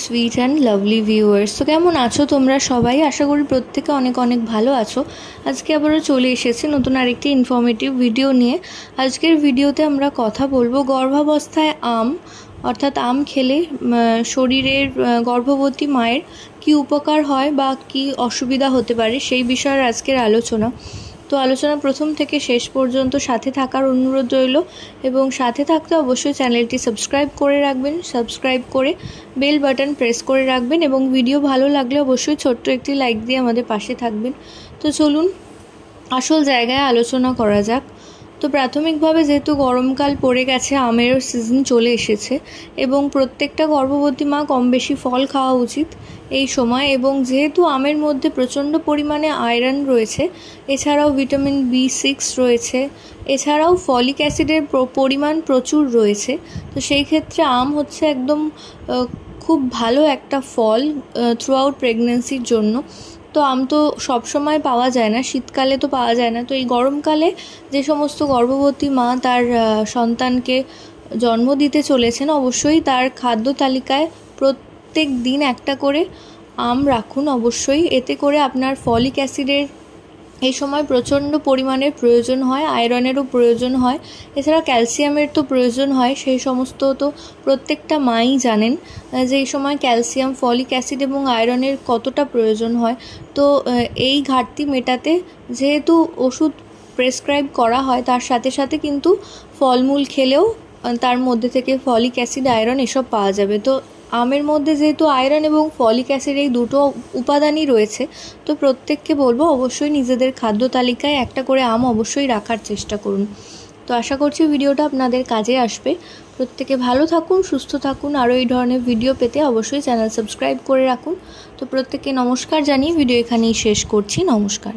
Sweet and lovely viewers. তো কেমন আছো তোমরা সবাই? আশা করি প্রত্যেকে অনেক অনেক ভালো আছো। আজকে আবারও চলে এসেছি নতুন আরেকটি ইনফরমেটিভ ভিডিও নিয়ে। আজকের ভিডিওতে আমরা কথা বলবো গর্ভাবস্থায় অর্থাৎ আম খেলে শরীরের গর্ভবতী মায়ের কি উপকার হয় বা কি অসুবিধা হতে পারে সেই বিষয়ের আজকের আলোচনা। তো আলোচনা প্রথম থেকে শেষ পর্যন্ত সাথে থাকার অনুরোধ রইল এবং সাথে থাকতে অবশ্যই চ্যানেলটি সাবস্ক্রাইব করে রাখবেন, সাবস্ক্রাইব করে বেল বাটন প্রেস করে রাখবেন এবং ভিডিও ভালো লাগলে অবশ্যই ছোট্ট একটি লাইক দিয়ে আমাদের পাশে থাকবেন। তো চলুন আসল জায়গায় আলোচনা করা যাক। তো প্রাথমিকভাবে যেহেতু গরমকাল পড়ে গেছে, আমেরও সিজন চলে এসেছে এবং প্রত্যেকটা গর্ভবতী মা কম বেশি ফল খাওয়া উচিত এই সময়। এবং যেহেতু আমের মধ্যে প্রচণ্ড পরিমাণে আয়রন রয়েছে, এছাড়াও ভিটামিন B6 রয়েছে, এছাড়াও ফলিক অ্যাসিডের পরিমাণ প্রচুর রয়েছে। তো সেই ক্ষেত্রে আম হচ্ছে একদম খুব ভালো একটা ফল থ্রু আউট প্রেগনেন্সির জন্য। তো আম তো সবসময় পাওয়া যায় না, শীতকালে তো পাওয়া যায় না। তো এই গরমকালে যে সমস্ত গর্ভবতী মা তার সন্তানকে জন্ম দিতে চলেছেন, অবশ্যই তার খাদ্য তালিকায় প্রত্যেক দিন একটা করে আম রাখুন অবশ্যই। এতে করে আপনার ফলিক অ্যাসিডের এই সময় প্রচণ্ড পরিমাণের প্রয়োজন হয়, আয়রনেরও প্রয়োজন হয়, এছাড়া ক্যালসিয়ামের তো প্রয়োজন হয়। সেই সমস্ত তো প্রত্যেকটা মাই জানেন যে এই সময় ক্যালসিয়াম, ফলিক অ্যাসিড এবং আয়রনের কতটা প্রয়োজন হয়। তো এই ঘাটতি মেটাতে যেহেতু ওষুধ প্রেসক্রাইব করা হয়, তার সাথে সাথে কিন্তু ফলমূল খেলেও তার মধ্যে থেকে ফলিক অ্যাসিড, আয়রন এসব পাওয়া যাবে। তো আমের মধ্যে যেহেতু আয়রন এবং ফলিক অ্যাসিড এই দুটো উপাদানই রয়েছে, তো প্রত্যেককে বলবো অবশ্যই নিজেদের খাদ্য তালিকায় একটা করে আম অবশ্যই রাখার চেষ্টা করুন। তো আশা করছি ভিডিওটা আপনাদের কাজে আসবে। প্রত্যেকে ভালো থাকুন, সুস্থ থাকুন। আরও এই ধরনের ভিডিও পেতে অবশ্যই চ্যানেল সাবস্ক্রাইব করে রাখুন। তো প্রত্যেককে নমস্কার জানিয়ে ভিডিও এখানেই শেষ করছি। নমস্কার।